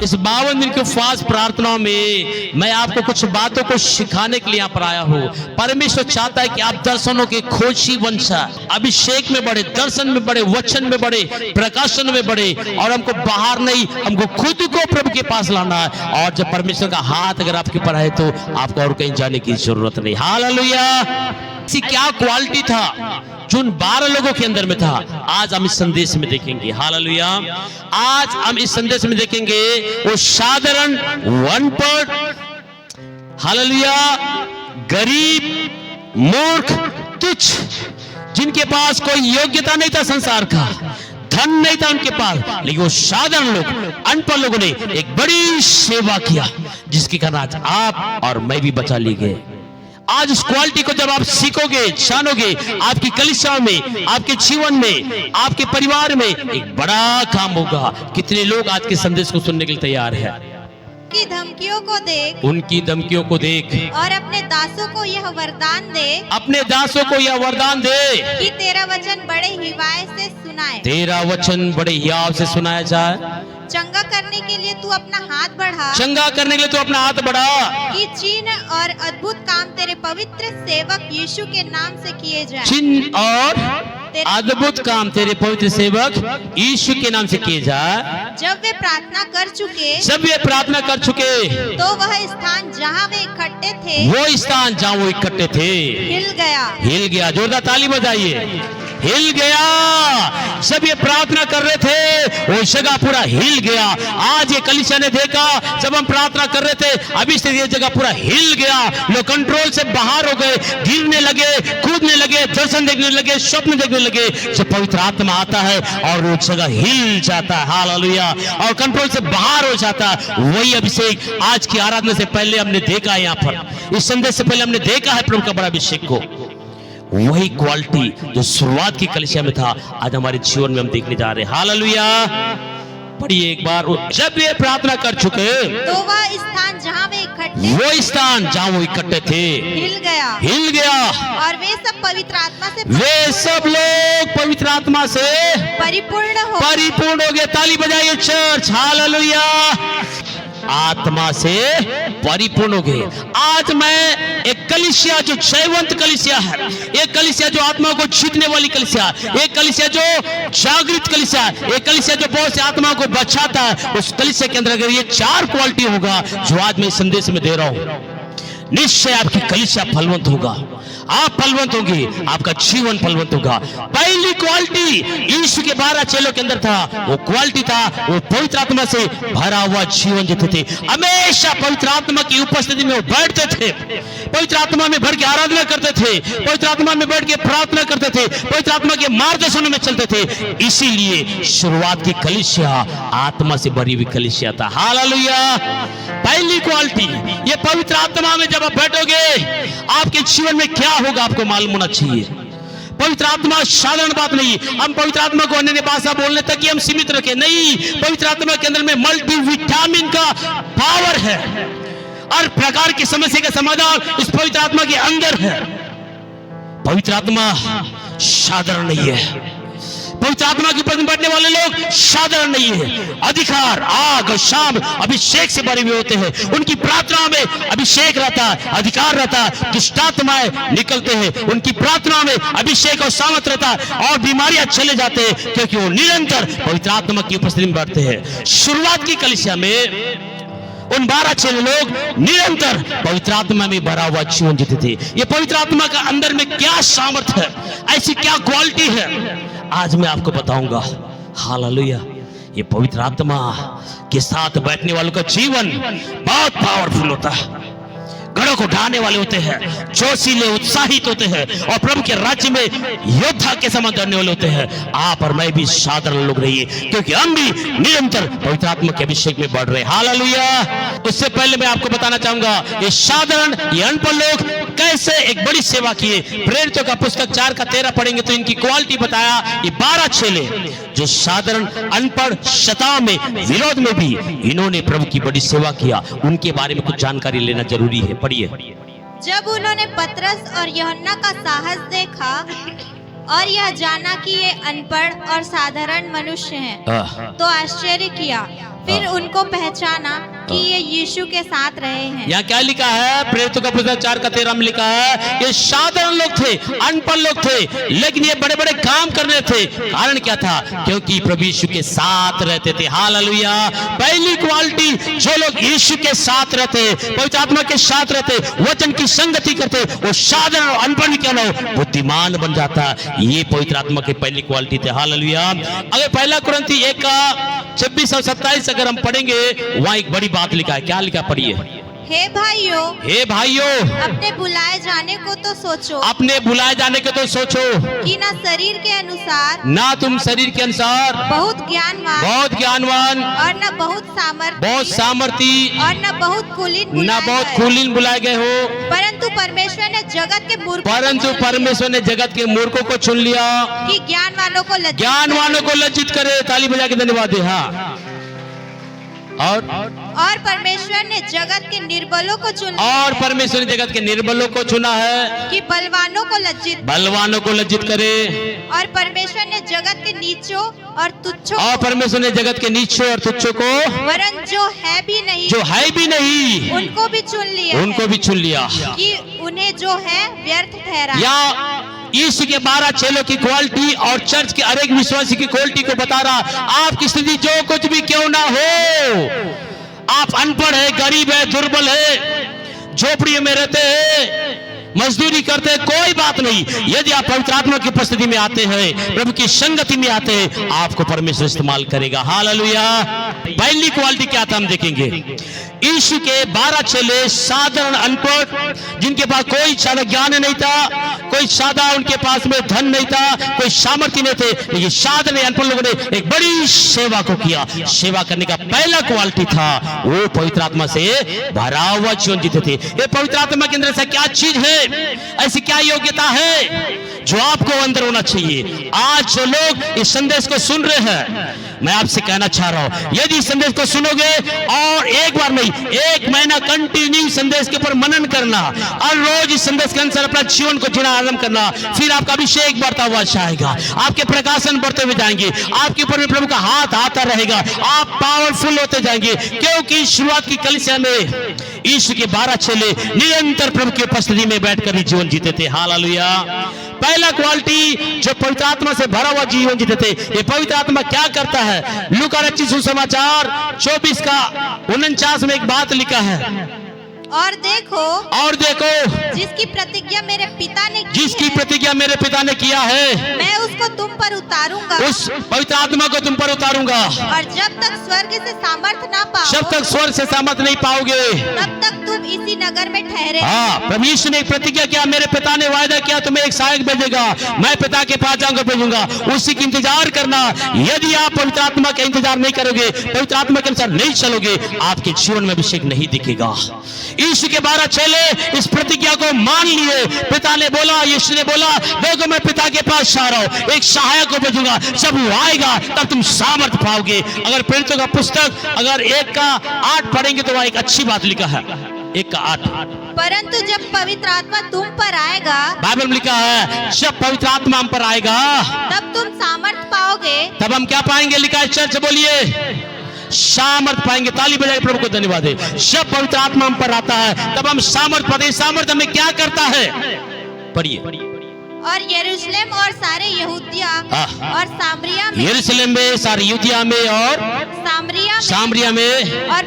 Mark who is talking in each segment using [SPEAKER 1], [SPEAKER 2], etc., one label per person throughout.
[SPEAKER 1] इस 52 दिन के उपवास प्रार्थनाओं में मैं आपको कुछ बातों को सिखाने के लिए यहाँ पर आया हूँ। परमेश्वर चाहता है कि आप दर्शनों के खोजी बन जाए, अभिषेक में बढ़े, दर्शन में बढ़े, वचन में बढ़े, प्रकाशन में बढ़े, और हमको बाहर नहीं, हमको खुद को प्रभु के पास लाना है। और जब परमेश्वर का हाथ अगर आपके ऊपर है तो आपको और कहीं जाने की जरूरत नहीं। हालेलुया। क्या क्वालिटी था जो उन 12 लोगों के अंदर में था, आज हम इस संदेश में देखेंगे। हालेलुया। आज हम इस संदेश में देखेंगे वो साधारण, अनपढ़, हालेलुया, गरीब, मूर्ख, तुच्छ, जिनके पास कोई योग्यता नहीं था, संसार का धन नहीं था उनके पास, लेकिन वो साधारण लोग, अनपढ़ लोगों ने एक बड़ी सेवा किया, जिसके कारण आज आप और मैं भी बचा लिए गए। आज इस क्वालिटी को जब आप सीखोगे, जानोगे, आपकी कलीसिया में, आपके जीवन में, आपके परिवार में एक बड़ा काम होगा। कितने लोग आज के संदेश को सुनने के लिए तैयार है?
[SPEAKER 2] उनकी धमकियों को देख,
[SPEAKER 1] उनकी धमकियों को देख,
[SPEAKER 2] और अपने दासों को यह वरदान दे,
[SPEAKER 1] अपने दासों को यह वरदान दे
[SPEAKER 2] कि तेरा वचन बड़े हिवाए से सुनाए,
[SPEAKER 1] तेरा वचन बड़े हियाव से सुनाया जाए।
[SPEAKER 2] चंगा करने के लिए तू अपना हाथ बढ़ा,
[SPEAKER 1] चंगा करने के लिए तू अपना हाथ बढ़ा,
[SPEAKER 2] कि चिन्ह और अद्भुत काम तेरे पवित्र सेवक यीशु के नाम से किए जाएं।
[SPEAKER 1] चिन्ह और अद्भुत काम तेरे पवित्र सेवक यीशु के नाम से किए जाए।
[SPEAKER 2] जब वे प्रार्थना कर चुके,
[SPEAKER 1] जब वे प्रार्थना कर चुके,
[SPEAKER 2] तो वह स्थान जहाँ वे इकट्ठे थे,
[SPEAKER 1] वो स्थान जहाँ वो इकट्ठे थे,
[SPEAKER 2] हिल गया।
[SPEAKER 1] हिल गया। जोरदार ताली बजाइए। हिल गया। जब ये प्रार्थना कर रहे थे वो जगह पूरा हिल गया। आज ये कलीसिया ने देखा, जब हम प्रार्थना कर रहे थे अभी से ये जगह पूरा हिल गया। लोग कंट्रोल से बाहर हो गए, गिरने लगे, कूदने लगे, दर्शन देखने लगे, स्वप्न देखने लगे। जब पवित्र आत्मा आता है और वो जगह हिल जाता है, हालेलुया, और कंट्रोल से बाहर हो जाता है। वही अभिषेक आज की आराधना से पहले हमने देखा है, यहाँ पर इस संदेश से पहले हमने देखा है प्रभु का बड़ा अभिषेक को। वही क्वालिटी जो शुरुआत की कलीसिया में था, आज हमारे जीवन में हम देखने जा रहे हैं। हालेलुया। पढ़िए एक बार। जब वे प्रार्थना कर चुके,
[SPEAKER 2] तो वह स्थान जहाँ वे इकट्ठे,
[SPEAKER 1] वो स्थान जहाँ वो इकट्ठे थे,
[SPEAKER 2] हिल गया।
[SPEAKER 1] हिल गया।
[SPEAKER 2] और वे सब पवित्र आत्मा से,
[SPEAKER 1] वे सब लोग पवित्र आत्मा से परिपूर्ण हो गए। ताली बजाइए चर्च। हालेलुया। आत्मा से परिपूर्ण हो गए। आज मैं एक कलीसिया जो जयवंत कलीसिया है, एक कलीसिया जो आत्मा को जीतने वाली कलीसिया, एक कलीसिया जो जागृत कलीसिया, एक कलीसिया जो बहुत से आत्मा को बचाता है, उस कलीसिया के अंदर अगर ये 4 क्वालिटी होगा जो आज मैं संदेश में दे रहा हूं, निश्चय आपकी कलीसिया फलवंत होगा, आप फलवंत होंगे, आपका जीवन फलवंत होगा। पहली क्वालिटी यीशु के 12 चेलों के अंदर था, वो क्वालिटी था वो पवित्र आत्मा से भरा हुआ जीवन जीते थे। हमेशा पवित्र आत्मा की उपस्थिति में वो बैठते थे, पवित्र आत्मा में भर के आराधना करते थे, पवित्र आत्मा में बैठ के प्रार्थना करते थे, पवित्र आत्मा के मार्गदर्शन में चलते थे। इसीलिए शुरुआत की कलीसिया आत्मा से भरी हुई कलीसिया था। हालेलुया। पहली क्वालिटी, ये पवित्र आत्मा में जब आप बैठोगे आपके जीवन में क्या होगा आपको मालूम होना चाहिए। पवित्र आत्मा साधारण बात नहीं। हम पवित्र आत्मा को अन्य भाषा बोलने तक ही हम सीमित रखें, नहीं। पवित्र आत्मा के अंदर में मल्टी विटामिन का पावर है, हर प्रकार की समस्या का समाधान इस पवित्र आत्मा के अंदर है। पवित्र आत्मा साधारण नहीं है। पवित्र आत्मा के ऊपर बैठने वाले लोग साधारण नहीं है। अधिकार, आग और शाम अभिषेक से भरे हुए होते हैं। उनकी प्रार्थना में अभिषेक रहता है, अधिकार रहता है, दुष्ट आत्माएं निकलते हैं। उनकी प्रार्थना में अभिषेक और सामर्थ रहता है और बीमारियां चले जाते हैं, क्योंकि वो निरंतर पवित्र आत्मा की उपस्थिति में बैठते हैं। शुरुआत की कलीसिया में उन 12 चेले लोग निरंतर पवित्र आत्मा में भरा हुआ जीवन जीते थे। ये पवित्र आत्मा का अंदर में क्या सामर्थ है, ऐसी क्या क्वालिटी है, आज मैं आपको बताऊंगा। हालेलुया। ये पवित्र आत्मा के साथ बैठने वालों का जीवन बहुत पावरफुल होता है। गढ़ों को ढाने वाले होते हैं, जोशीले, उत्साहित होते हैं, और प्रभु के राज्य में योद्धा के समान दौड़ने वाले होते हैं। आप और मैं भी साधारण लोग रहिए, क्योंकि हम भी निरंतर पवित्र आत्मा के अभिषेक में बढ़ रहे हैं। हालेलुया। उससे पहले मैं आपको बताना चाहूंगा, ये साधारण, ये अनपढ़ लोग कैसे एक बड़ी सेवा किए। प्रेरितों का पुस्तक 4:13 पढ़ेंगे तो इनकी क्वालिटी बताया। ये 12 चेले जो साधारण, अनपढ़, शताओं में, विरोध में भी इन्होंने प्रभु की बड़ी सेवा किया, उनके बारे में कुछ जानकारी लेना जरूरी है। पढ़िए।
[SPEAKER 2] जब उन्होंने पतरस और यूहन्ना का साहस देखा और यह जाना कि ये अनपढ़ और साधारण मनुष्य हैं, तो आश्चर्य किया। फिर उनको पहचाना कि ये यीशु के साथ रहे हैं।
[SPEAKER 1] यहाँ क्या लिखा है? प्रेरितों का पुस्तक 4:13 में लिखा है ये साधारण लोग थे, अनपढ़ लोग थे, लेकिन ये बड़े बड़े काम करने थे। कारण क्या था? क्योंकि प्रभु यीशु के साथ रहते थे। हालेलुया। पहली क्वालिटी, जो लोग यीशु के साथ रहते, पवित्र आत्मा के साथ रहते, वचन की संगति करते, वो साधारण और अनपढ़ क्यों न हो, बुद्धिमान बन जाता। ये पवित्र आत्मा की पहली क्वालिटी थे। हालेलुया। अगर पहला कुरिन्थी 1:26 और 27 अगर हम पढ़ेंगे, वहां एक बड़ी बात लिखा है। क्या लिखा? पढ़िए।
[SPEAKER 2] हे भाइयों, अपने बुलाए जाने को तो सोचो,
[SPEAKER 1] अपने बुलाए जाने को तो सोचो
[SPEAKER 2] कि ना शरीर के अनुसार,
[SPEAKER 1] ना तुम शरीर के अनुसार
[SPEAKER 2] बहुत ज्ञानवान
[SPEAKER 1] और
[SPEAKER 2] न बहुत
[SPEAKER 1] सामर्थी
[SPEAKER 2] और न बहुत
[SPEAKER 1] कुलीन बुलाए गए हो,
[SPEAKER 2] परंतु परमेश्वर ने जगत के मूर्खों को चुन लिया कि ज्ञानवानों को लज्जित करे। ताली बजा के धन्यवाद दे। हाँ। और परमेश्वर ने जगत के निर्बलों को चुना है कि बलवानों को लज्जित करे। और परमेश्वर ने जगत के नीचों और तुच्छों को वरन जो है भी नहीं उनको भी चुन लिया कि उन्हें जो है व्यर्थ ठहराया। यीशु के 12 चेलों की क्वालिटी और चर्च के हर एक विश्वासी की क्वालिटी को बता रहा। आपकी स्थिति जो कुछ भी क्यों ना हो, आप अनपढ़ है, गरीब है, दुर्बल है, झोपड़ी में रहते हैं, मजदूरी करते हैं, कोई बात नहीं। यदि आप पवित्र आत्मा की उपस्थिति में आते हैं, प्रभु की संगति में आते हैं, आपको परमेश्वर इस्तेमाल करेगा। हालेलुया। पहली क्वालिटी क्या था हम देखेंगे। यीशु के 12 चेले साधारण अनपढ़, जिनके पास कोई ज्यादा ज्ञान नहीं था, कोई सादा उनके पास में धन नहीं था, कोई सामर्थ्य नहीं थे, लेकिन साधारण अनपढ़ लोगों ने एक बड़ी सेवा को किया। सेवा करने का पहला क्वालिटी था वो पवित्र आत्मा से भरा हुआ जीवन जीते थे। ये पवित्र आत्मा के अंदर ऐसा क्या चीज है, ऐसी क्या योग्यता है जो आपको अंदर होना चाहिए? आज जो लोग इस संदेश को सुन रहे हैं, मैं आपसे कहना चाह रहा हूं, यदि इस संदेश को सुनोगे और एक बार नहीं, 1 महीना कंटिन्यू संदेश के ऊपर मनन करना और रोज इस संदेश के अनुसार अपना जीवन को जीना आरंभ करना, फिर आपका अभिषेक बढ़ता हुआ जाएगा, आपके प्रकाशन बढ़ते हुए जाएंगे, आपके ऊपर भी प्रभु का हाथ आता रहेगा, आप पावरफुल होते जाएंगे। क्योंकि शुरुआत की कलीसिया में यीशु के 12 चेले निरंतर प्रभु की उपस्थिति में बैठकर जीवन जीते थे। हालेलुया। पहला क्वालिटी, जो पवित्र आत्मा से भरा हुआ जीवन जीते थे। ये पवित्र आत्मा क्या करता है? लूका रचित सुसमाचार 24:49 में एक बात लिखा है। और देखो जिसकी प्रतिज्ञा मेरे पिता ने किया है, मैं उसको तुम पर उतारूंगा,
[SPEAKER 1] उस पवित्र आत्मा को तुम पर उतारूंगा।
[SPEAKER 2] और जब तक स्वर्ग से सामर्थ नहीं पाओगे, तब तक तुम इसी नगर में ठहरे।
[SPEAKER 1] हाँ, परमेश्वर ने एक प्रतिज्ञा किया, मेरे पिता ने वायदा किया तुम्हें एक सहायक भेजेगा, मैं पिता के पास जाऊंगा, भेजूंगा, उसी की इंतजार करना। यदि आप पवित्र आत्मा का इंतजार नहीं करोगे, पवित्र आत्मा के अनुसार नहीं चलोगे, आपके जीवन में अभिषेक नहीं दिखेगा। यीशु के 12 चेले इस प्रतिज्ञा को मान लिए। पिता ने बोला, यीशु ने बोला, देखो मैं पिता के पास जा रहा हूं, एक सहायक को भेजूंगा, जब वो आएगा तब तुम सामर्थ पाओगे। अगर प्रेरितों का पुस्तक अगर 1:8 पढ़ेंगे तो वहां एक अच्छी बात लिखा है। 1:8,
[SPEAKER 2] परंतु जब पवित्र आत्मा तुम पर आएगा,
[SPEAKER 1] बाइबल में लिखा है जब पवित्र आत्मा हम पर आएगा
[SPEAKER 2] तब तुम सामर्थ पाओगे।
[SPEAKER 1] तब हम क्या पाएंगे? लिखा है, चर्च बोलिए, सामर्थ पाएंगे। ताली बजाए प्रभु को धन्यवाद है। जब पवित्र आत्मा हम पर आता है तब हम सामर्थ पाते हैं। सामर्थ हमें क्या करता है? पढ़िए।
[SPEAKER 2] और यरूशलेम और सारे यहूदिया और सामरिया में,
[SPEAKER 1] यरूशलेम में, सारे यहूदिया में और सामरिया में
[SPEAKER 2] और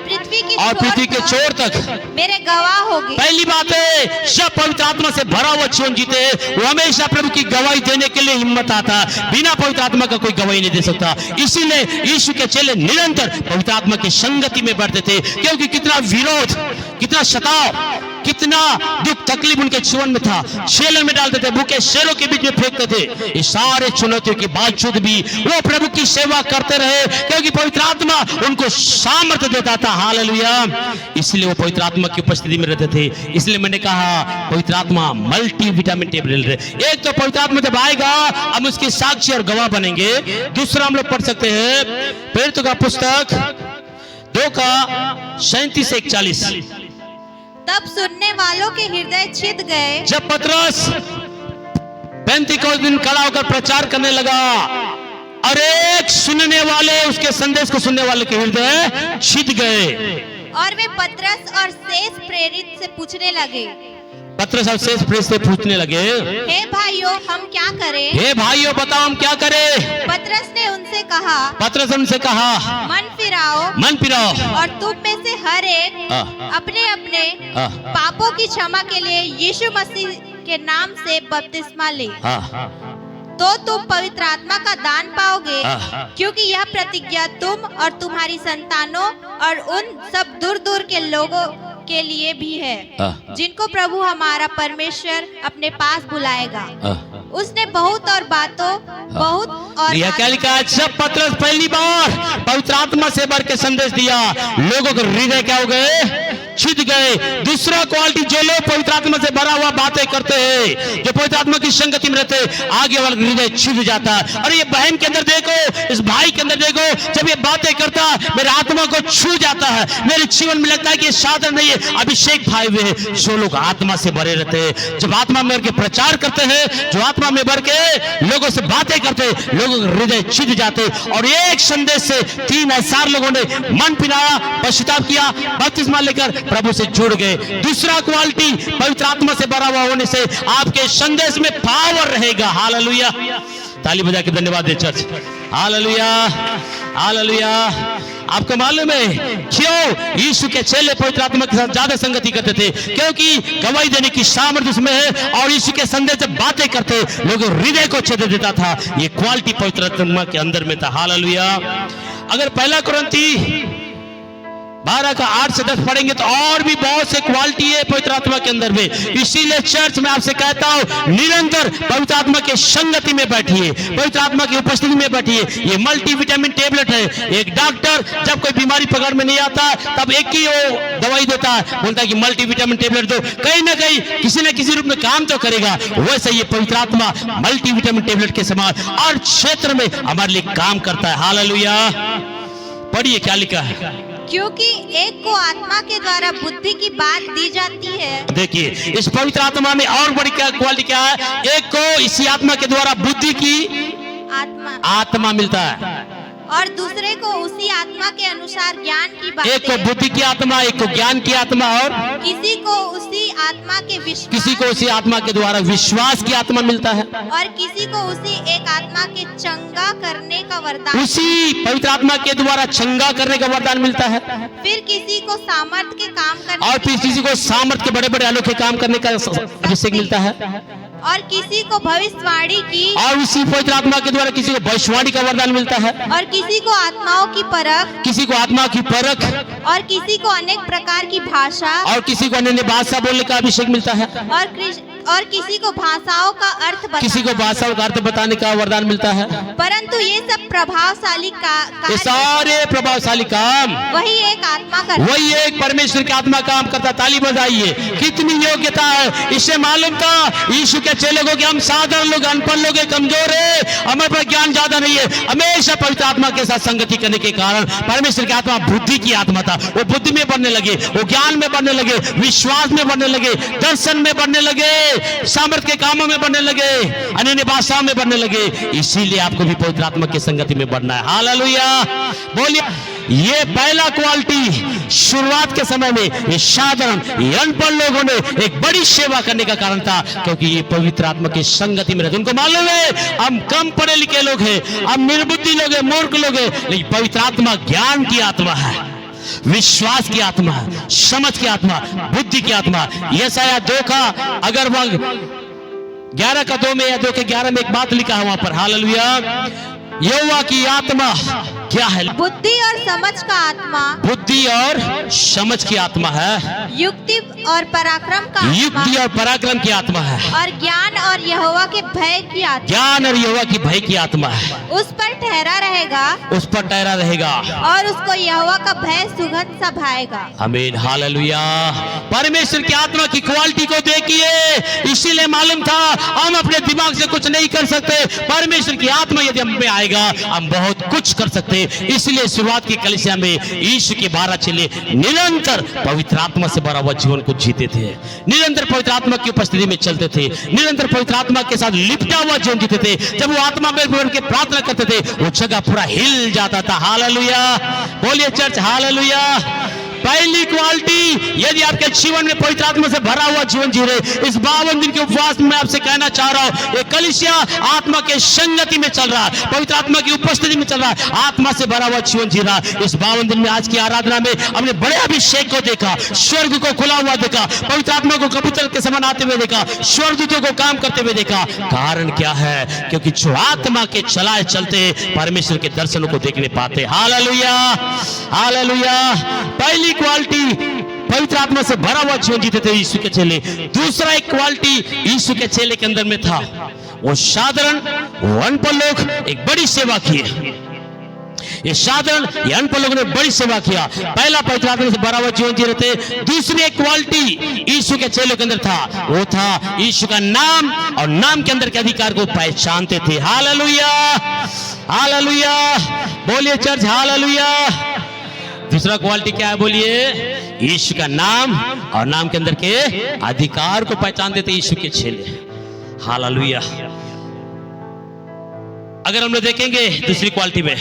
[SPEAKER 2] पृथ्वी के छोर तक मेरे गवाह होगे।
[SPEAKER 1] पहली बात है, जब पवित्र आत्मा से भरा हुआ जीवन जीते, वो हमेशा प्रभु की गवाही देने के लिए हिम्मत आता। बिना पवित्र आत्मा का कोई गवाही नहीं दे सकता। इसीलिए यीशु के चेले निरंतर पवित्र आत्मा की संगति में बढ़ते थे। क्योंकि कितना विरोध, कितना सताव, कितना दुख तकलीफ उनके जीवन में था। शेलन में डालते थे, भूखे शेरों के बीच में फेंकते थे। इस सारे चुनौतियों के बावजूद भी वो प्रभु की सेवा करते रहे, क्योंकि पवित्र आत्मा उनको सामर्थ्य देता था। हालेलुया। इसलिए वो पवित्र आत्मा की उपस्थिति में रहते थे। इसलिए मैंने कहा पवित्र आत्मा मल्टी विटामिन टेबल है। एक तो पवित्र आत्मा जब आएगा हम उसके साक्षी और गवाह बनेंगे। दूसरा हम लोग पढ़ सकते हैं प्रेरितों का पुस्तक 2:37-41।
[SPEAKER 2] तब सुनने वालों के हृदय छिद गए।
[SPEAKER 1] जब पतरस पेंतीकोस्त दिन खड़ा होकर प्रचार करने लगा, और एक सुनने वाले, उसके संदेश को सुनने वाले के हृदय छिद गए।
[SPEAKER 2] और वे पतरस और शेष प्रेरित से पूछने लगे,
[SPEAKER 1] पतरस और शेष प्रेरित से पूछने लगे,
[SPEAKER 2] हे भाइयों हम क्या करें?
[SPEAKER 1] हे भाइयों बताओ हम क्या करें?
[SPEAKER 2] पतरस ने उनसे कहा,
[SPEAKER 1] पतरस उनसे कहा,
[SPEAKER 2] मन फिराओ और तुम में से हर एक अपने अपने पापों की क्षमा के लिए यीशु मसीह के नाम से बपतिस्मा ले, तो तुम पवित्र आत्मा का दान पाओगे, क्योंकि यह प्रतिज्ञा तुम और तुम्हारी संतानों और उन सब दूर दूर के लोगों के लिए भी है, जिनको प्रभु हमारा परमेश्वर अपने पास बुलाएगा। उसने बहुत और
[SPEAKER 1] यह क्या लिखा है? जब पतरस पहली बार पवित्र आत्मा से भर के संदेश दिया, लोगों के हृदय क्या हो गए? छिद गए। दूसरा क्वालिटी, जो लोग पवित्र आत्मा से भरा हुआ बातें करते हैं, जो पवित्र आत्मा की संगति में रहते हैं, आगे वाला हृदय छिद जाता है। और ये बहन के अंदर देखो, इस भाई के अंदर देखो, जब ये बातें करता मेरे आत्मा को छू जाता है, मेरे जीवन में लगता है कि ये साधन नहीं है, अभिषेक भाई वे हैं। जो लोग आत्मा से भरे रहते हैं, जब आत्मा में भर के प्रचार करते हैं, जो आत्मा में भर के लोगों से बातें करते हैं, लोगों के हृदय छिद जाते। और एक संदेश से 3000 लोगों ने मन फिराया, पश्चाताप किया, बपतिस्मा लेकर प्रभु से जुड़ गए। दूसरा क्वालिटी, पवित्र आत्मा से भरा हुआ होने से आपके संदेश में पावर रहेगा। हालेलुया, ताली बजा के धन्यवाद दे चर्च। Hallelujah, hallelujah. आपको मालूम है क्यों यीशु के चेले पवित्र आत्मा के साथ ज्यादा संगति करते थे? क्योंकि गवाही देने की सामर्थ्य उसमें है, और यीशु के संदेश जब बातें करते लोगों हृदय को छेद देता था। ये क्वालिटी पवित्र आत्मा के अंदर में था। हालेलुया। अगर पहला कुरिन्थी 12 का 8 से 10 पढ़ेंगे तो और भी बहुत से क्वालिटी है पवित्र आत्मा के अंदर में। इसीलिए चर्च में आपसे कहता हूं, निरंतर पवित्र आत्मा के संगति में बैठिए, पवित्र आत्मा की उपस्थिति में बैठिए। ये मल्टीविटामिन टेबलेट है। एक डॉक्टर जब कोई बीमारी पकड़ में नहीं आता तब एक ही वो दवाई देता है, बोलता है कि मल्टीविटामिन टेबलेट दो, कहीं ना कहीं किसी न किसी रूप में काम तो करेगा। वैसे ये पवित्र आत्मा मल्टीविटामिन टेबलेट के समान हर क्षेत्र में हमारे लिए काम करता है। हालेलुया। पढ़िए क्या लिखा है।
[SPEAKER 2] क्योंकि एक को आत्मा के द्वारा बुद्धि की बात दी जाती है।
[SPEAKER 1] देखिए इस पवित्र आत्मा में और बड़ी क्या क्वालिटी क्या है? एक को इसी आत्मा के द्वारा बुद्धि की आत्मा मिलता है,
[SPEAKER 2] और दूसरे को उसी आत्मा के अनुसार ज्ञान की बात।
[SPEAKER 1] एक को बुद्धि की आत्मा, एक को ज्ञान की आत्मा, और
[SPEAKER 2] किसी को उसी आत्मा के विश्वास,
[SPEAKER 1] किसी को उसी आत्मा के द्वारा विश्वास की आत्मा मिलता है,
[SPEAKER 2] और किसी को उसी एक आत्मा के चंगा करने का वरदान,
[SPEAKER 1] उसी पवित्र आत्मा के द्वारा चंगा करने का वरदान मिलता है।
[SPEAKER 2] फिर किसी को सामर्थ के काम करने,
[SPEAKER 1] और फिर किसी को सामर्थ के बड़े बड़े अनोखे काम करने का अभिषेक मिलता है,
[SPEAKER 2] और किसी को भविष्यवाणी की,
[SPEAKER 1] और उसी पवित्र आत्मा के द्वारा किसी को भविष्यवाणी का वरदान मिलता है,
[SPEAKER 2] और किसी को आत्माओं की परख,
[SPEAKER 1] किसी को आत्मा की परख,
[SPEAKER 2] और किसी को अनेक प्रकार की भाषा,
[SPEAKER 1] और किसी को अन्य भाषा बोलने का अभिषेक मिलता है,
[SPEAKER 2] और किसी को भाषाओं का अर्थ बताने,
[SPEAKER 1] किसी को भाषाओं का अर्थ बताने का वरदान मिलता है।
[SPEAKER 2] परंतु ये सब प्रभावशाली
[SPEAKER 1] ये सारे प्रभावशाली काम
[SPEAKER 2] वही एक आत्मा करता,
[SPEAKER 1] वही एक परमेश्वर की आत्मा काम करता। ताली बजाइए, कितनी योग्यता है। इससे मालूम था यीशु के चेलों को कि हम साधारण लोग, अनपढ़ लोग, कमजोर है, हमारे पास ज्ञान ज्यादा नहीं है। हमेशा पवित्र आत्मा के साथ संगति करने के कारण परमेश्वर की आत्मा बुद्धि की आत्मा था। वो बुद्धि में बढ़ने लगे, वो ज्ञान में बढ़ने लगे, विश्वास में बढ़ने लगे, दर्शन में बढ़ने लगे, सामर्थ के कामों में बढ़ने लगे, अन्य भाषाओं में बढ़ने लगे। इसीलिए आपको भी पवित्र आत्मा की संगति में बढ़ना है। हालेलुया बोलिए। ये पहला क्वालिटी शुरुआत के समय में ये साधारण अनपढ़ लोगों ने एक बड़ी सेवा करने का कारण था, क्योंकि ये पवित्र आत्मा की संगति में रहते। उनको मालूम है हम कम पढ़े लिखे लोग हैं, हम निर्बुद्धि लोग हैं, मूर्ख लोग हैं, लेकिन पवित्र आत्मा ज्ञान की आत्मा है, विश्वास की आत्मा, समझ की आत्मा, बुद्धि की आत्मा। यशायाह 2 का अगर वह 11 का 2 में या 2 के 11 में एक बात लिखा है वहां पर। हालेलुया। यहोवा की आत्मा क्या है?
[SPEAKER 2] बुद्धि और समझ का आत्मा,
[SPEAKER 1] बुद्धि और समझ की आत्मा है,
[SPEAKER 2] युक्ति और पराक्रम का आत्मा,
[SPEAKER 1] युक्ति और पराक्रम की आत्मा है,
[SPEAKER 2] और ज्ञान और यहोवा के भय की आत्मा,
[SPEAKER 1] ज्ञान और यहोवा की भय की आत्मा है।
[SPEAKER 2] उस पर ठहरा रहेगा,
[SPEAKER 1] उस पर ठहरा रहेगा,
[SPEAKER 2] और उसको यहोवा का भय सुगंध सा भाएगा।
[SPEAKER 1] आमीन। हालेलुया। परमेश्वर की आत्मा की क्वालिटी को देखिए, इसीलिए मालूम था हम अपने दिमाग से कुछ नहीं कर सकते। परमेश्वर की आत्मा यदि हम में आएगा हम बहुत कुछ कर सकते हैं। थे। इसलिए शुरुआत की कलीसिया में यीशु के 12 चेले निरंतर पवित्र आत्मा से भरा हुआ जीवन को जीते थे, निरंतर पवित्र आत्मा की उपस्थिति में चलते थे, निरंतर पवित्र आत्मा के साथ लिपटा हुआ जीवन जीते थे। जब वो आत्मा में भर के प्रार्थना करते थे, वो जगह पूरा हिल जाता था। हालेलुया, बोलिए चर्च हालेलुया। पहली क्वालिटी, यदि आपके जीवन में पवित्र आत्मा से भरा हुआ जीवन जी रहे, इस 52 दिन के उपवास में मैं आपसे कहना चाह रहा हूं, ये कलीसिया आत्मा के संगति में चल रहा है, पवित्र आत्मा की उपस्थिति में चल रहा है, आत्मा से भरा हुआ जीवन जी रहा है। इस 52 दिन में आज की आराधना में हमने बड़े अभिषेक को देखा, स्वर्ग को खुला हुआ देखा, पवित्र आत्मा को कबूतर के समान आते हुए देखा, स्वर्गदूतों को काम करते हुए देखा। कारण क्या है? क्योंकि जो आत्मा के चलाए चलते परमेश्वर के दर्शनों को देखने पाते। Hallelujah, hallelujah. पहली क्वालिटी, पवित्र आत्मा से भरा हुआ जीवन जीते थे यीशु के चेले। दूसरा एक क्वालिटी यीशु के चेले के अंदर में था, वो साधारण अनपढ़ लोग एक बड़ी सेवा किए। ये साधारण ये अनपढ़ लोगों ने बड़ी सेवा किया। पहला पवित्र आत्मा से भरा हुआ जीवन जी रहे थे। दूसरी एक क्वालिटी यीशु के चेलों के अंदर था, वो था यीशु का नाम और नाम के अंदर के अधिकार को पहचानते थे। हालेलुया, हालेलुया, बोलिए चर्च हालेलुया। दूसरा क्वालिटी क्या है? बोलिए, यीशु का नाम और नाम के अंदर के अधिकार को पहचानते थे यीशु के चेले। हालेलुया। अगर हम लोग देखेंगे दूसरी क्वालिटी में,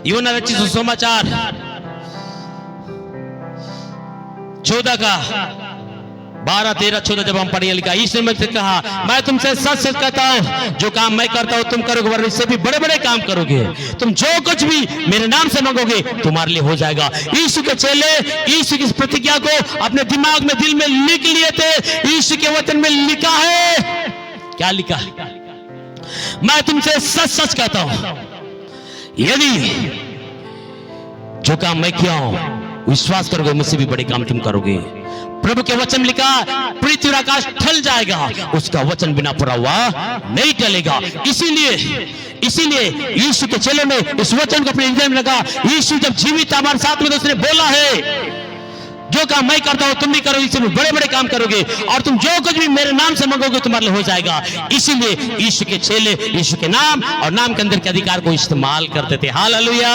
[SPEAKER 1] यूहन्ना रचित सुसमाचार 14 का 12, 13, 14 जब हम पढ़े लिखा, यीशु ने मुझसे कहा, मैं तुमसे सच सच कहता हूं, जो काम मैं करता हूं तुम करोगे, वरना इससे भी बड़े बड़े काम करोगे। तुम जो कुछ भी मेरे नाम से मांगोगे तुम्हारे लिए हो जाएगा। यीशु के चेले यीशु की इस प्रतिज्ञा को अपने दिमाग में, दिल में लिख लिए थे। यीशु के वचन में लिखा है, क्या लिखा? मैं तुमसे सच सच कहता हूं, यदि जो काम मैं किया हूं विश्वास करोगे, मुझसे भी बड़े काम तुम करोगे। प्रभु के वचन में लिखा, पृथ्वी और आकाश टल जाएगा, उसका वचन बिना पूरा हुआ नहीं टलेगा। इसीलिए यीशु के चेलों ने इस वचन को अपने हृदय में रखा। यीशु जब जीवित था हमारे साथ में, तो उसने बोला है, जो काम मैं करता हूं तुम भी करोगे, इससे बड़े बड़े काम करोगे, और तुम जो कुछ भी मेरे नाम से मांगोगे तुम्हारे लिए हो जाएगा। इसीलिए यीशु के चेले यीशु के नाम और नाम के अंदर के अधिकार को इस्तेमाल करते थे। हालेलुया।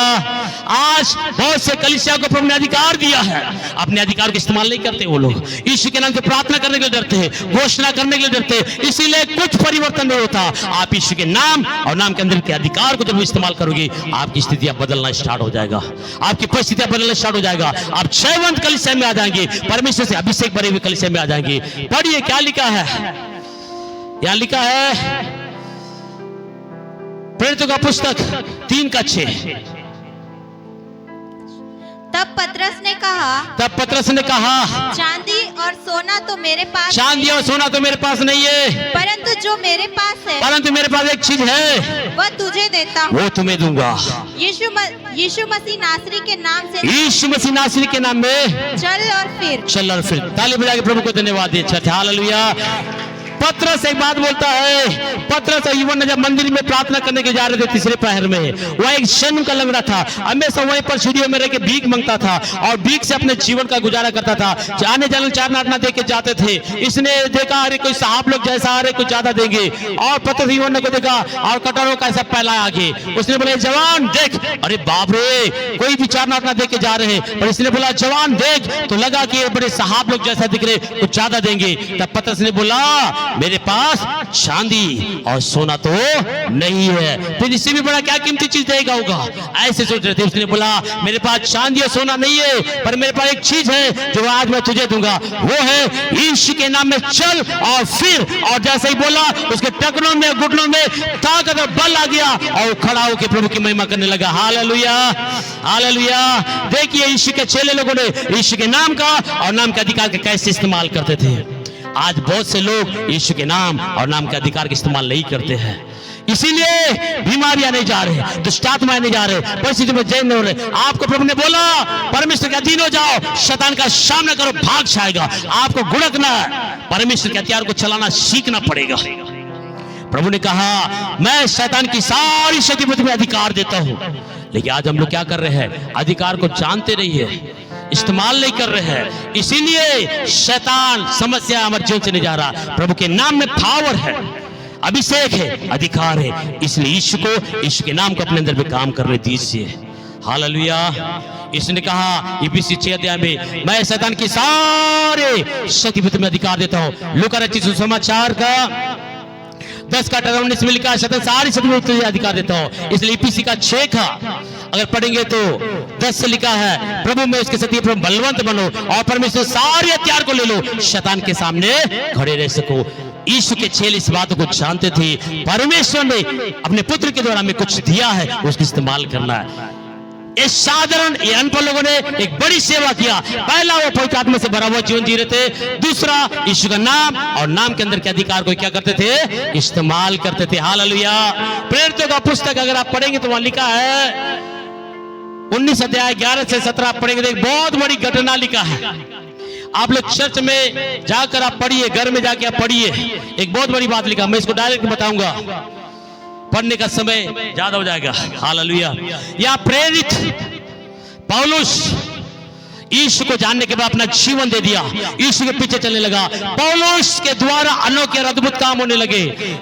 [SPEAKER 1] आज बहुत से कलीसिया को प्रभु ने अधिकार दिया है, अपने अधिकार को इस्तेमाल नहीं करते। वो लोग यीशु के नाम से प्रार्थना करने के लिए डरते हैं, घोषणा करने के लिए डरते हैं, इसीलिए कुछ परिवर्तन नहीं होता। आप यीशु के नाम और नाम के अंदर के अधिकार को जब इस्तेमाल करोगे, आपकी स्थितियां बदलना स्टार्ट हो जाएगा, आपकी परिस्थितियां बदलना स्टार्ट हो जाएगा। आप जयवंत कलीसिया में आ जाएंगे, परमेश्वर से अभिषेक भरे हुए कलीसिया में आ जाएंगे। पढ़िए क्या लिखा है, यहां लिखा है प्रेरितों का पुस्तक 3:6।
[SPEAKER 2] तब पतरस ने कहा, चांदी और सोना तो मेरे पास
[SPEAKER 1] नहीं है,
[SPEAKER 2] परंतु जो मेरे पास है,
[SPEAKER 1] परंतु मेरे पास एक चीज है,
[SPEAKER 2] वह तुझे देता हूँ,
[SPEAKER 1] वो तुम्हें दूंगा।
[SPEAKER 2] यीशु मसीह नासरी के नाम से,
[SPEAKER 1] यीशु मसीह नासरी के नाम में
[SPEAKER 2] चल और फिर।
[SPEAKER 1] ताली बजा के प्रभु को धन्यवाद दिए। हालेलुया। पतरस एक बात बोलता है, पतरस और यूहन्ना जब मंदिर में प्रार्थना करने के जा रहे थे तीसरे पहर में, वह एक जन्म का लंगड़ा था, हमेशा वहीं पर सीढ़ियों में रह के भीख मांगता था और भीख से अपने जीवन का गुजारा करता था। आने जाने 4 आना दे के जाते थे। इसने देखा, अरे कोई साहब लोग जैसा आ रहे कुछ ज्यादा देंगे, और पतरस यूहन्ना को देखा और कटोरों का ऐसा पहला आगे। उसने बोला, जवान देख, अरे बाप रे, कोई भी 4 आना दे के जा रहे हैं, पर इसने बोला जवान देख, तो लगा कि ये बड़े साहब लोग जैसा दिख रहे, कुछ ज्यादा देंगे। तब पतरस ने बोला, मेरे पास चांदी और सोना तो नहीं है, फिर इससे भी बड़ा क्या कीमती चीज देगा होगा, ऐसे सोच रहे थे। उसने बोला, मेरे पास चांदी और सोना नहीं है, पर मेरे पास एक चीज है जो आज मैं तुझे दूंगा, वो है यीशु के नाम में चल और फिर। और जैसे ही बोला, उसके टखनों में, घुटनों में ताकत और बल आ गया और खड़ा होकर प्रभु की महिमा करने लगा। Hallelujah, hallelujah. देखिए यीशु के चेले लोगों ने यीशु के नाम का और नाम के अधिकार का कैसे इस्तेमाल करते थे। आज बहुत से लोग यीशु के नाम और नाम के अधिकार का इस्तेमाल नहीं करते हैं, इसीलिए बीमारियां नहीं जा रहे, दुष्टात्माएं नहीं जा रहे, परिस्थिति में जय नहीं हो रहे। आपको प्रभु ने बोला, परमेश्वर के अधीन हो जाओ, शैतान का सामना करो, भाग जाएगा। आपको गुड़कना है, परमेश्वर के हथियार को चलाना सीखना पड़ेगा। प्रभु ने कहा, मैं शैतान की सारी शक्ति पर तुम्हें अधिकार देता हूं। लेकिन आज हम लोग क्या कर रहे हैं, अधिकार को जानते नहीं है, इस्तेमाल नहीं कर रहे हैं, इसीलिए शैतान समस्या हमारे जीवन से नहीं जा रहा। प्रभु के नाम में पावर है। अभिषेक है, अधिकार है। इसलिए यीशु के नाम को अपने अंदर में काम करने दीजिए। हालेलुया। इसने कहा इफिसी 6 अध्याय में, मैं शैतान की सारे शक्ति पे तुम्हें अधिकार देता हूं। लूका रचित सुसमाचार का 10 का 19 में लिखा है, शैतान सारी शक्ति पे तुझे अधिकार देता हूं। इसलिए इफिसी का 6 का अगर पढ़ेंगे तो 10 से लिखा है, प्रभु में उसके सत्य पर बलवंत बनो और परमेश्वर सारे हथियार को ले लो, शैतान के सामने खड़े रह सको। यीशु के चेले इस बात को जानते थे, परमेश्वर ने अपने पुत्र के द्वारा हमें कुछ दिया है, उसका इस्तेमाल करना है। इस साधारण अनपढ़ लोगों ने एक बड़ी सेवा किया। पहला, वो पवित्र आत्मा से भरा हुआ जीवन जी रहे थे। दूसरा, यीशु का नाम और नाम के अंदर के अधिकार को क्या करते थे? इस्तेमाल करते थे। हालेलुया। प्रेरितों का पुस्तक अगर आप पढ़ेंगे तो वहां लिखा है 19 अध्याय 11 से 17 पढ़ेंगे तो एक बहुत बड़ी घटना लिखा है। आप लोग चर्च में जाकर आप पढ़िए, घर में जाके आप पढ़िए, एक बहुत बड़ी बात लिखा। मैं इसको डायरेक्ट बताऊंगा, पढ़ने का समय ज्यादा हो जाएगा। हालेलुया। या प्रेरित पौलुस यीशु को जानने के बाद अपना जीवन दे दिया, यीशु के पीछे चलने लगा। पौलुस के द्वारा अनोखे और अद्भुत काम होने लगे।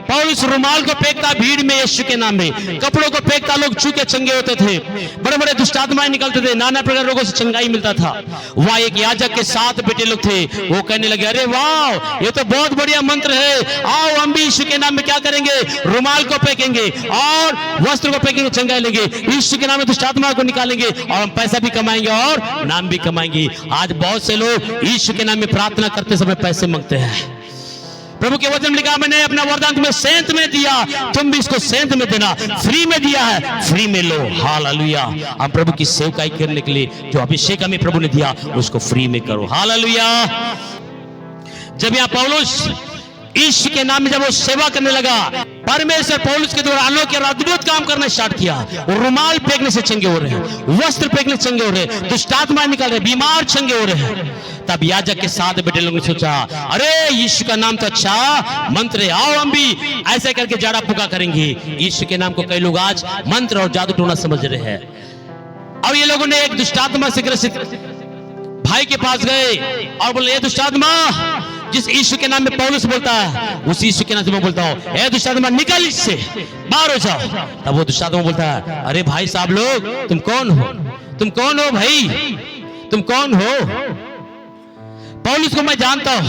[SPEAKER 1] पौलुस रुमाल को फेंकता भीड़ में यीशु के नाम में, कपड़ों को फेंकता लोग छूके चंगे होते थे, बड़े बड़े दुष्ट आत्माएं निकलते थे, नाना प्रकार रोगों से चंगाई मिलता था। वहां एक याजक के 7 बेटे लोग थे, वो कहने लगे, अरे वाह, ये तो बहुत बढ़िया मंत्र है, आओ हम भी यीशु के नाम में क्या करेंगे? रुमाल को फेंकेंगे और वस्त्र को फेंकेंगे, चंगाई लेंगे, यीशु के नाम में दुष्ट आत्मा को निकालेंगे और हम पैसा भी कमाएंगे और नाम भी कमाएंगे। आज बहुत से लोग यीशु के नाम में प्रार्थना करते समय पैसे मांगते हैं। प्रभु के वचन में लिखा, मैंने अपना वरदान तुम्हें सेंत में दिया, तुम भी इसको सेंत में देना। फ्री में दिया है, फ्री में लो। हालेलुया। हम प्रभु की सेवकाई करने के लिए जो अभिषेक हमें प्रभु ने दिया, उसको फ्री में करो। हालेलुया। जब यहाँ पौलुस यीशु के नाम में जब वो सेवा करने लगा, परमेश्वर पौलुस के द्वारा अनोखे और अद्भुत काम करना स्टार्ट किया। रुमाल फेंकने से चंगे हो रहे हैं, वस्त्र फेंकने से चंगे हो रहे हैं, दुष्ट आत्माएं निकाल रहे, बीमार चंगे हो रहे हैं। तब याजक के 7 बेटे लोगों ने सोचा, अरे यीशु का नाम तो अच्छा मंत्र है, आओ हम भी ऐसे करके जाड़ा फूका करेंगे। यीशु के नाम को कई लोग आज मंत्र और जादू टोना समझ रहे हैं। और ये लोगों ने एक दुष्ट आत्मा से ग्रसित भाई के पास गए और बोले, ये दुष्ट आत्मा जिस यीशु के नाम में पौलुस बोलता है, उस यीशु के नाम से मैं बोलता हूं, ए दुष्ट आत्मा निकल इससे, बाहर हो जाओ। तब वो दुष्ट आत्मा बोलता है, अरे भाई साहब लोग, तुम कौन हो? तुम कौन हो भाई? तुम कौन हो? पौलुस को मैं जानता हूं,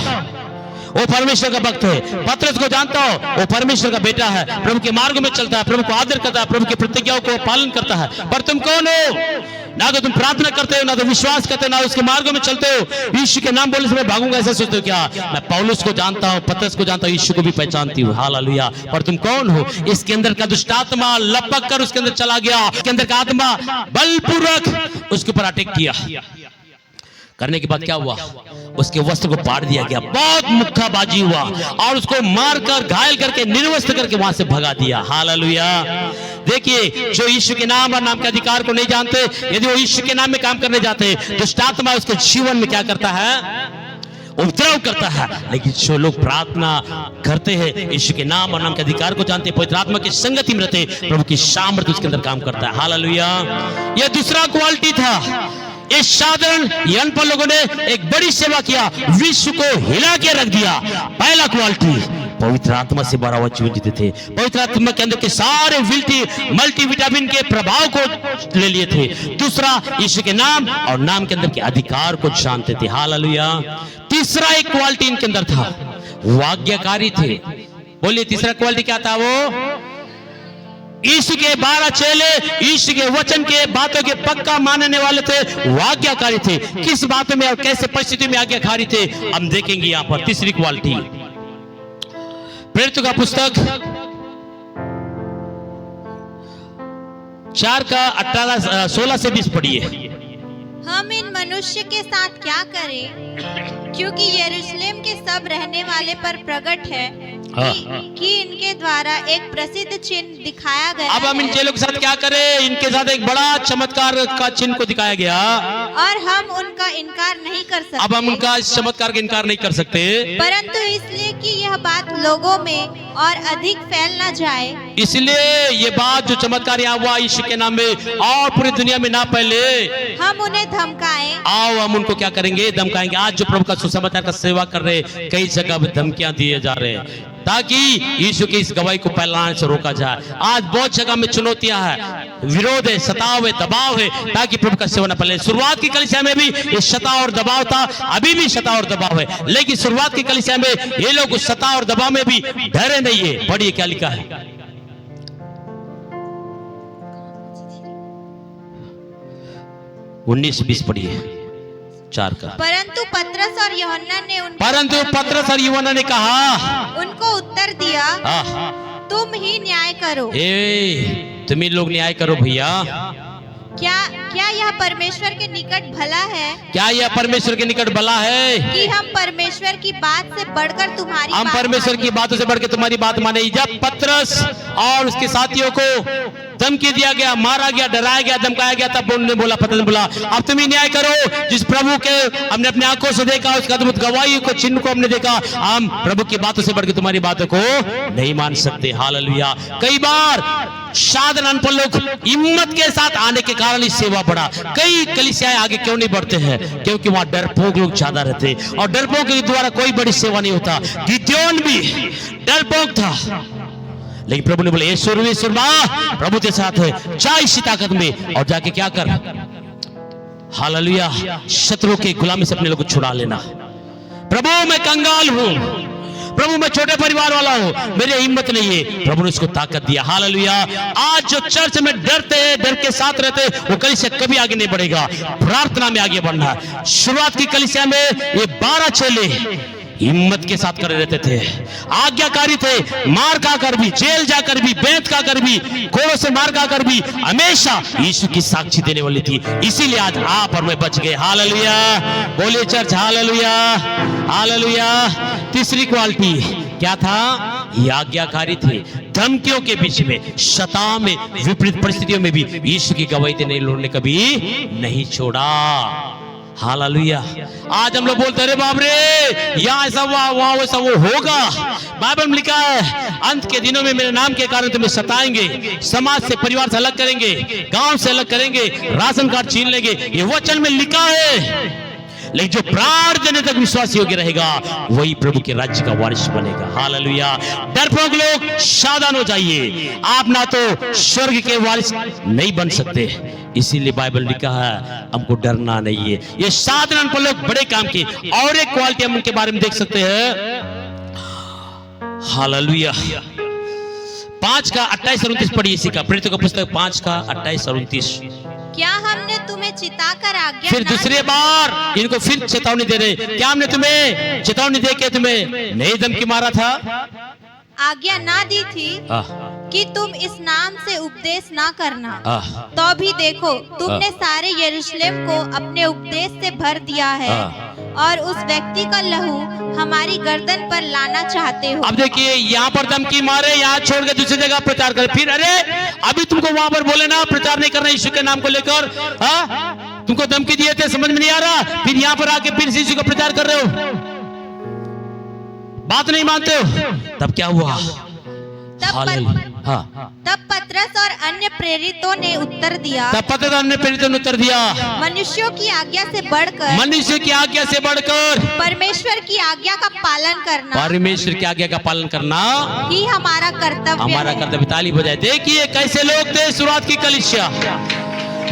[SPEAKER 1] वो परमेश्वर का भक्त है। पतरस को जानता हो, वो परमेश्वर का बेटा है, प्रभु के मार्ग में चलता है, प्रभु को आदर करता है, प्रभु की प्रतिज्ञाओं को पालन करता है। पर तुम कौन हो? ना तो तुम प्रार्थना करते हो, ना तो विश्वास करते हो, ना उसके मार्गों में चलते हो। यीशु के नाम बोलने से मैं भागूंगा ऐसा सोचते हो क्या? मैं पौलुस को जानता हूं, पतरस को जानता हूं, यीशु को भी पहचानती हूं। हालेलुया। पर तुम कौन हो? इसके अंदर का दुष्ट आत्मा लपक कर उसके अंदर चला गया। इसके अंदर का आत्मा बलपूर्वक उसके ऊपर अटैक किया। करने के बाद क्या हुआ? उसके वस्त्र को पाड़ दिया गया, बहुत मुक्काबाजी हुआ और उसको मारकर घायल करके निर्वस्त्र करके वहां से भगा दिया। हालेलुया। देखिए, जो यीशु के नाम और नाम के अधिकार को नहीं जानते, यदि वो यीशु के नाम में काम करने जाते, दुष्ट आत्मा उसके जीवन में क्या करता है? उपद्रव करता है। लेकिन जो लोग प्रार्थना करते हैं, यीशु के नाम और नाम के अधिकार को जानते, पवित्र आत्मा की संगति में रहते, प्रभु की सामर्थ्य उसके अंदर काम करता है। हालेलुया। यह दूसरा क्वालिटी था। इस साधारण अनपढ़ लोगों ने एक बड़ी सेवा किया, विश्व को हिला के रख दिया। पहला क्वालिटी, पवित्र आत्मा से भरा हुआ जीवन जीते थे। पवित्र आत्मा के अंदर के सारे मल्टीविटामिन के प्रभाव को ले लिए थे। दूसरा, यीशु के नाम और नाम के अंदर के अधिकार को जानते थे। हालेलुया। तीसरा एक क्वालिटी इनके अंदर था, वो आज्ञाकारी थे। बोलिए, तीसरा क्वालिटी क्या था? वो यीशु के 12 चेले यीशु के वचन के बातों के पक्का मानने वाले थे, वो आज्ञाकारी थे। किस बातों में और कैसे परिस्थिति में आज्ञाकारी थे, हम देखेंगे यहां पर। तीसरी क्वालिटी, प्रेरितों का पुस्तक 4 का 16 से 20 पढ़िए।
[SPEAKER 2] हम इन मनुष्य के साथ क्या करें, क्योंकि यरूशलेम के सब रहने वाले पर प्रकट है कि इनके द्वारा एक प्रसिद्ध चिन्ह दिखाया गया।
[SPEAKER 1] अब हम इन चेलों के साथ क्या करें? इनके साथ एक बड़ा चमत्कार का चिन्ह को दिखाया गया।
[SPEAKER 2] और हम उनका इनकार नहीं कर सकते।
[SPEAKER 1] अब हम उनका इस चमत्कार का इनकार नहीं कर सकते,
[SPEAKER 2] परंतु इसलिए कि यह बात लोगों में और अधिक फैल न जाए,
[SPEAKER 1] इसलिए ये बात जो चमत्कार यहाँ हुआ यीशु के नाम में और पूरी दुनिया में ना फैले,
[SPEAKER 2] हम उन्हें धमकाएं।
[SPEAKER 1] आओ हम उनको क्या करेंगे, धमकाएंगे। आज जो प्रभु का सुसमाचार का सेवा कर रहे, कई जगह धमकियां दिए जा रहे हैं ताकि यीशु की इस गवाही को फैलाने से रोका जाए। आज बहुत जगह में चुनौतियां हैं, विरोध है, सताव है, दबाव है, ताकि प्रभु का सेवा न फैले। शुरुआत की कलीसिया में भी ये सताव और दबाव था, अभी भी सताव और दबाव है, लेकिन शुरुआत की कलीसिया में ये लोग उस सताव और दबाव में भी डरे नहीं है। पढ़िए क्या लिखा है, 19-20 पढ़िए 4 का।
[SPEAKER 2] परंतु पतरस और यूहन्ना ने
[SPEAKER 1] कहा,
[SPEAKER 2] उनको उत्तर दिया, तुम ही न्याय करो।
[SPEAKER 1] तुम ही लोग न्याय करो भैया।
[SPEAKER 2] क्या यह परमेश्वर के निकट भला है?
[SPEAKER 1] क्या यह परमेश्वर के निकट भला है
[SPEAKER 2] कि हम परमेश्वर की बात से बढ़कर तुम्हारी
[SPEAKER 1] हम परमेश्वर की बातों से बढ़कर तुम्हारी बात माने? जब पतरस और उसके साथियों को धमकी दिया गया, मारा गया, डराया गया, धमकाया गया, तब उन्होंने बोला, पतरस ने बोला, अब तुम ही न्याय करो। जिस प्रभु के हमने अपने आंखों से देखा, उसका अद्भुत गवाही को, चिन्ह को हमने देखा, हम प्रभु की बातों से बढ़कर तुम्हारी बातों को नहीं मान सकते। हालेलुया। कई बार साधारण अनपढ़ लोग हिम्मत के साथ आने के कारण इस सेवा बढ़ा। कई कलीसियाएं आगे क्यों नहीं बढ़ते हैं? क्योंकि वहां डरपोक लोग ज्यादा रहते, और डरपोक के द्वारा कोई बड़ी सेवा नहीं होता। गिदोन भी डरपोक था, लेकिन प्रभु ने बोले, ये सुरमा प्रभु के साथ है, जा इसी ताकत में और जाके क्या कर, हालेलुया, शत्रु के गुलामी से अपने लोग को छुड़ा लेना। प्रभु मैं कंगाल हूं, प्रभु मैं छोटे परिवार वाला हूं, मेरी हिम्मत नहीं है। प्रभु ने उसको ताकत दिया। हालेलुया। आज जो चर्च में डरते हैं, डर के साथ रहते हैं, वो कलीसिया कभी आगे नहीं बढ़ेगा। प्रार्थना में आगे बढ़ना। शुरुआत की कलीसिया में ये 12 चेले हिम्मत के साथ करे रहते थे, आज्ञाकारी थे, मार खाकर भी, जेल जाकर भी, बेंत खाकर भी, कोड़ों से मार खाकर भी हमेशा यीशु की साक्षी देने वाली थी। इसीलिए आज आप और मैं बच गए। हालेलुया। बोलिए चर्च हालेलुया, हालेलुया। तीसरी क्वालिटी क्या था? ये आज्ञाकारी थे। धमकियों के बीच में, सताव में, विपरीत परिस्थितियों में भी यीशु की गवाही देने इन्होंने कभी नहीं छोड़ा। हालेलुया। आज हम लोग बोलते अरे बाप रे, यहाँ ऐसा हुआ, वहां वैसा वो होगा। बाइबल में लिखा है, अंत के दिनों में मेरे नाम के कारण तुम्हें सताएंगे, समाज से, परिवार से अलग करेंगे, गांव से अलग करेंगे, राशन कार्ड छीन लेंगे। ये वचन में लिखा है। लेकिन जो प्राण देने तक विश्वासी होकर रहेगा, वही प्रभु के राज्य का वारिस बनेगा। हालेलुया। डरपोक लोग सावधान हो जाइए, आप ना तो स्वर्ग के वारिस नहीं बन सकते। इसीलिए बाइबल लिखा है हमको डरना नहीं है। ये साधारण पर लोग बड़े काम की। और एक क्वालिटी हम उनके बारे में देख सकते हैं। हालेलुया। 5 का 28 और 29 पढ़िए इसी का, प्रेरितों का पुस्तक 5 का 28 और 29।
[SPEAKER 2] क्या हमने तुम्हें चिताकर आज्ञा,
[SPEAKER 1] फिर दूसरी बार इनको फिर चेतावनी दे रहे, क्या हमने तुम्हें चेतावनी दे के तुम्हें नहीं धमकी मारा था,
[SPEAKER 2] आज्ञा ना दी थी कि तुम इस नाम से उपदेश ना करना? तो भी देखो, तुमने सारे यरूशलेम को अपने उपदेश से भर दिया है और उस व्यक्ति का लहू हमारी गर्दन पर लाना चाहते हो।
[SPEAKER 1] अब देखिए, यहाँ पर धमकी मारे, यहाँ छोड़ के दूसरी जगह प्रचार करे। फिर अरे अभी तुमको वहां पर बोले ना प्रचार नहीं करना यीशु के नाम को लेकर, तुमको धमकी दिए थे, समझ में नहीं आ रहा, फिर यहाँ पर आके फिर यीशु का प्रचार कर रहे हो, बात नहीं मानते हो। तब क्या हुआ?
[SPEAKER 2] तब पतरस और अन्य प्रेरितों ने उत्तर दिया, मनुष्यों की आज्ञा से बढ़कर
[SPEAKER 1] परमेश्वर की आज्ञा का पालन करना
[SPEAKER 2] ही हमारा कर्तव्य।
[SPEAKER 1] ताली बजाए। देखिए कैसे लोग थे शुरुआत की कलीसिया,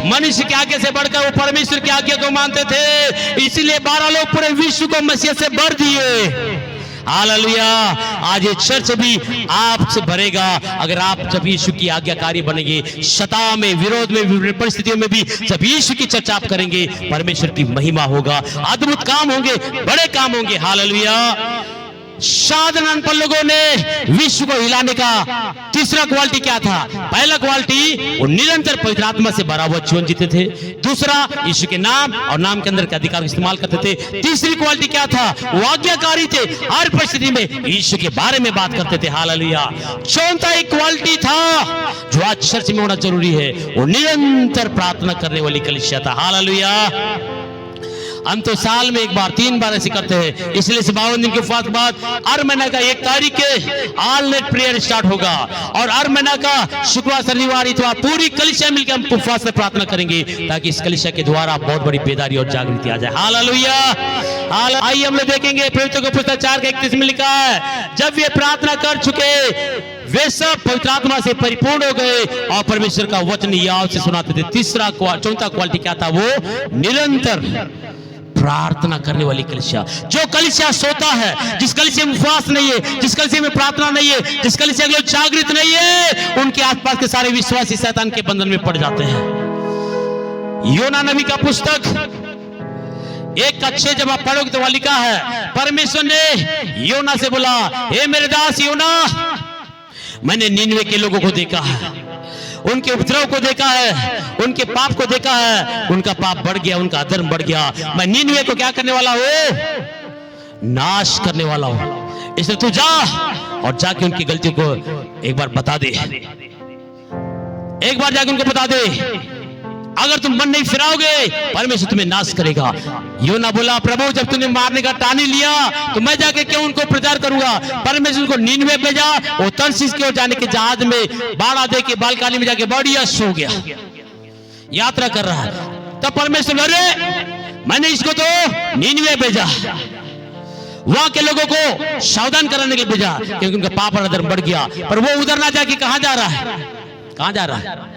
[SPEAKER 1] मनुष्य की आज्ञा से बढ़कर वो परमेश्वर की आज्ञा को मानते थे। इसीलिए 12 लोग पूरे विश्व को मसीह से भर दिए। हालेलुया। आज ये चर्च भी आपसे भरेगा अगर आप जब यीशु की आज्ञाकारी बनेंगे। सताव में, विरोध में, विभिन्न परिस्थितियों में भी जब यीशु की चर्चा आप करेंगे, परमेश्वर की महिमा होगा, अद्भुत काम होंगे, बड़े काम होंगे। हालेलुया। साधारण पर लोगों ने विश्व को हिलाने का तीसरा क्वालिटी क्या था? पहला क्वालिटी, वो निरंतर पवित्र आत्मा से भरा हुआ जीवन जीते थे। दूसरा, यीशु के नाम और नाम के अंदर के अधिकार का इस्तेमाल करते थे। तीसरी क्वालिटी क्या था? वो आज्ञाकारी थे, हर परिस्थिति में यीशु के बारे में बात करते थे। हालेलुया। चौथा एक क्वालिटी था जो आज चर्च में होना जरूरी है, वो निरंतर प्रार्थना करने वाली कलीसिया था। हालेलुया। हम तो साल में एक बार 3 बार ऐसे करते हैं, इसलिए 52 दिन के उपवास के बाद हर महीने का 1 तारीख के ऑल नाइट प्रेयर स्टार्ट होगा और हर महीने का शुक्रवार शनिवार इतवार पूरी कलीसिया मिलकर हम उपवास से प्रार्थना करेंगे ताकि इस कलीसिया के द्वारा बहुत बड़ी बेदारी और जागृति आ जाए। हालेलुया। आइए हम लोग देखेंगे पवित्र को पुस्तक 4:31 में लिखा है, जब वे प्रार्थना कर चुके वे सब पवित्र आत्मा से परिपूर्ण हो गए और परमेश्वर का वचन याद से सुनाते थे। चौथा क्वालिटी क्या था? वो निरंतर प्रार्थना करने वाली कलीसिया। जो कलीसिया सोता है, जिस कलीसिया में उपवास नहीं है, जिस कलीसिया में प्रार्थना नहीं है, जिस कलीसिया के लोग जागृत नहीं है, उनके आसपास के सारे विश्वासी शैतान के बंधन में पड़ जाते हैं। योना नबी का पुस्तक 1:6 जब आप पढ़ोगे तो वह लिखा है, परमेश्वर ने योना से बोला, हे मेरे दास योना, मैंने निनवे के लोगों को देखा है, उनके उपद्रव को देखा है, उनके पाप को देखा है, उनका पाप बढ़ गया, उनका अधर्म बढ़ गया। मैं निनवे को क्या करने वाला हूं? नाश करने वाला हूं। इसलिए तू जा और जाके उनकी गलतियों को एक बार बता दे, एक बार जाके उनको बता दे। अगर तुम मन नहीं फिराओगे परमेश्वर तुम्हें नाश करेगा। योना बोला, प्रभु जब तूने मारने का ठान लिया तो मैं जाके क्यों उनको प्रचार करूंगा? परमेश्वर को निनवे भेजा, वो तर्शीश की ओर जाने के जहाज में बाड़ा दे के बालकनी में जाके बढ़िया सो गया, यात्रा कर रहा है। तब परमेश्वर, अरे मैंने इसको तो निनवे भेजा, वहां के लोगों को सावधान कराने के लिए भेजा क्योंकि उनका पाप और अधर्म बढ़ गया। पर वो उधर ना जाके कहां जा रहा है? कहां जा रहा है?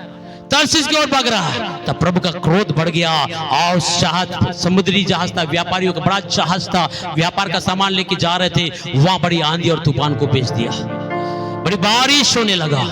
[SPEAKER 1] तर्शीश की ओर भाग रहा है। तब प्रभु का क्रोध बढ़ गया और जहाज, समुद्री जहाज था, व्यापारियों का बड़ा जहाज था, व्यापार का सामान लेके जा रहे थे, वहां बड़ी आंधी और तूफान को भेज दिया, बड़ी बारिश होने लगा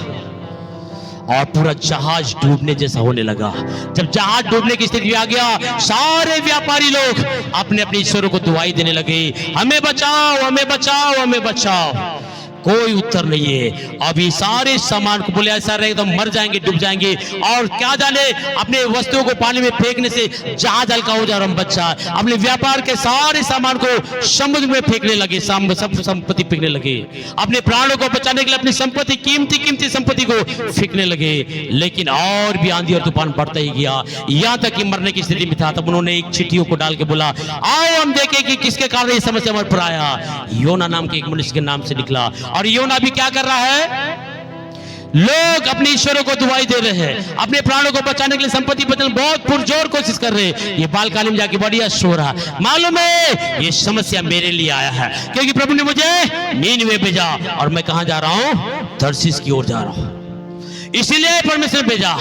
[SPEAKER 1] और पूरा जहाज डूबने जैसा होने लगा। जब जहाज डूबने की स्थिति आ गया, सारे व्यापारी लोग अपने अपने ईश्वरों को दुआई देने लगे, हमें बचाओ, हमें बचाओ, हमें बचाओ। कोई उत्तर नहीं है। अब ये सारे सामान को बोले ऐसा रहेगा तो मर जाएंगे, डूब जाएंगे, और क्या जाने अपने वस्तुओं को पानी में फेंकने से जहाज हल्का हो जा रहा बच्चा। अपने व्यापार के सारे सामान को समुद्र में फेंकने लगे, सब संपत्ति फेंकने लगे, अपने प्राणों को बचाने के लिए अपनी संपत्ति, कीमती कीमती संपत्ति को फेंकने लगे। लेकिन और भी आंधी और तूफान बढ़ता ही गया, यहाँ तक कि मरने की स्थिति में था। तब उन्होंने एक चिट्ठियों को डाल के बोला, आओ हम देखें कि किसके कारण ये समस्या हमारे पर आया। योना नाम के एक मनुष्य के नाम से निकला और योना भी क्या कर रहा है? लोग अपने ईश्वरों को दुआई दे रहे हैं, अपने प्राणों को बचाने के लिए, संपत्ति बचाने बहुत पुरजोर कोशिश कर रहे हैं। ये बालकनी में जाके बढ़िया सो रहा, मालूम है ये समस्या मेरे लिए आया है क्योंकि प्रभु ने मुझे निनवे भेजा और मैं कहां जा रहा हूं? तर्शीश की ओर जा रहा हूं, इसीलिए परमेश्वर भेजा।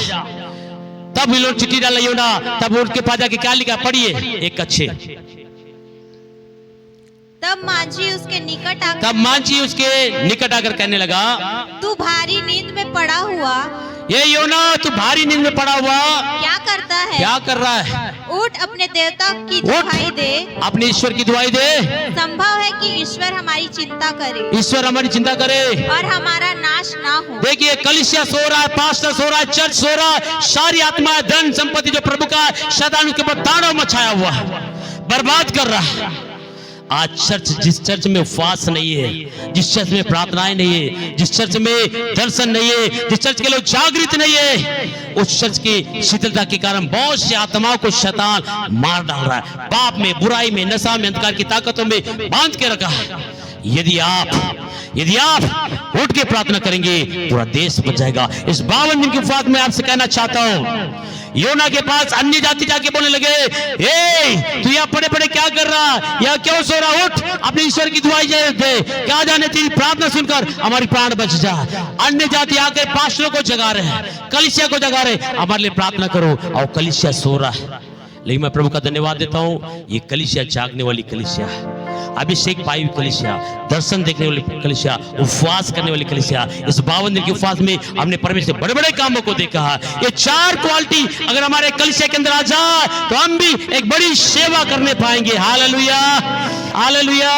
[SPEAKER 1] तब ये लोग चिट्ठी डाला योना, तब उनके पास जाके क्या लिखा? पढ़िए 1:6।
[SPEAKER 2] तब मांझी उसके निकट आकर
[SPEAKER 1] कहने लगा,
[SPEAKER 2] तू भारी नींद में पड़ा हुआ,
[SPEAKER 1] ये योना तू भारी नींद में पड़ा हुआ
[SPEAKER 2] क्या करता है?
[SPEAKER 1] क्या कर रहा है?
[SPEAKER 2] उठ अपने देवता की दुहाई दे,
[SPEAKER 1] अपने ईश्वर की दुहाई दे।
[SPEAKER 2] संभव है कि ईश्वर हमारी चिंता करे,
[SPEAKER 1] ईश्वर हमारी चिंता करे
[SPEAKER 2] और हमारा नाश ना हो।
[SPEAKER 1] देखिए कलीसिया सो रहा है, पास्टर सो रहा है, चर्च सो रहा है, सारी आत्मा, धन संपत्ति जो प्रभु का, शैतान के ऊपर तांडव मचाया हुआ है, बर्बाद कर रहा है। आज चर्च, जिस चर्च में उपवास नहीं है, जिस चर्च में प्रार्थनाएं नहीं है, जिस चर्च में दर्शन नहीं है, जिस चर्च के लोग जागृत नहीं है, उस चर्च की शीतलता के कारण बहुत सी आत्माओं को शैतान मार डाल रहा है, पाप में, बुराई में, नशा में, अंधकार की ताकतों में बांध के रखा है। यदि आप उठ के प्रार्थना करेंगे पूरा देश बच जाएगा। इस 52 दिन के उपवास में आपसे कहना चाहता हूं, योना के पास अन्य जाति जाके बोलने लगे, ए तू यहाँ पड़े पड़े क्या कर रहा, यहाँ क्यों सो रहा, उठ अपने ईश्वर की दुआई दे, क्या जाने तेरी प्रार्थना सुनकर हमारी प्राण बच जा। अन्य जाति आकर पास्टरों को जगा रहे हैं, कलीसिया को जगा रहे, हमारे लिए प्रार्थना करो, और कलीसिया सो रहा है। लेकिन मैं प्रभु का धन्यवाद देता हूं, ये कलीसिया जागने वाली कलीसिया, अभिषेक पाई हुई कलीसिया, दर्शन देखने वाली कलीसिया, उपवास करने वाली कलीसिया। इस 52 दिन के उपवास में हमने परमेश्वर के बड़े बड़े कामों को देखा है। ये 4 क्वालिटी अगर हमारे कलीसिया के अंदर आ जाए तो हम भी एक बड़ी सेवा करने पाएंगे। Hallelujah, hallelujah.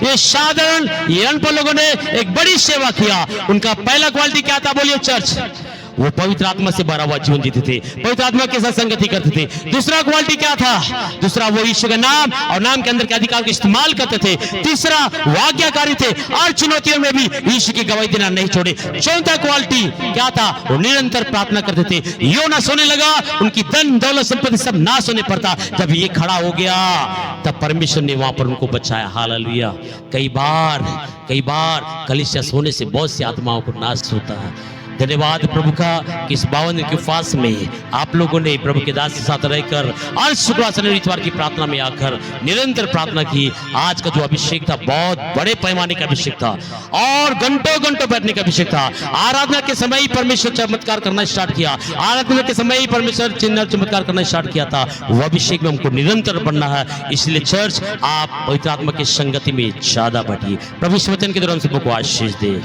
[SPEAKER 1] ये साधारण ये अनपढ़ लोगों ने एक बड़ी सेवा किया। उनका पहला क्वालिटी क्या था? बोलिए चर्च। वो पवित्र आत्मा से भरा हुआ जीवन जीते थे, पवित्र आत्मा के साथ संगति करते थे। दूसरा क्वालिटी क्या था? दूसरा वो यीशु का नाम और नाम के अंदर के अधिकार का इस्तेमाल करते थे। तीसरा वाक्यकारी थे और चुनौतियों में भी यीशु की गवाही देना नहीं छोड़े। चौथा क्वालिटी क्या था? वो निरंतर प्रार्थना करते थे। योना सोने लगा, उनकी धन दौलत संपत्ति सब नाश होने पड़ता, जब ये खड़ा हो गया तब परमेश्वर ने वहां पर उनको बचाया। हालेलुया। कई बार कलीसिया सोने से बहुत सी आत्माओं को नाश होता है। धन्यवाद प्रभु का कि इस 52 दिन के फास्ट में आप लोगों ने प्रभु के दास के साथ रहकर और शुक्रवार शनिवार इतवार की प्रार्थना में आकर निरंतर प्रार्थना की। आज का जो अभिषेक था बहुत बड़े पैमाने का अभिषेक था और घंटों बैठने का अभिषेक था। आराधना के समय ही परमेश्वर चमत्कार करना स्टार्ट किया, आराधना के समय ही परमेश्वर चिन्ह चमत्कार करना स्टार्ट किया था। वो अभिषेक में हमको निरंतर बनना है। इसलिए चर्च आप पवित्र आत्मा की संगति में ज्यादा बढ़िए। प्रभु इस वचन के दौरान सबको आशीष दे।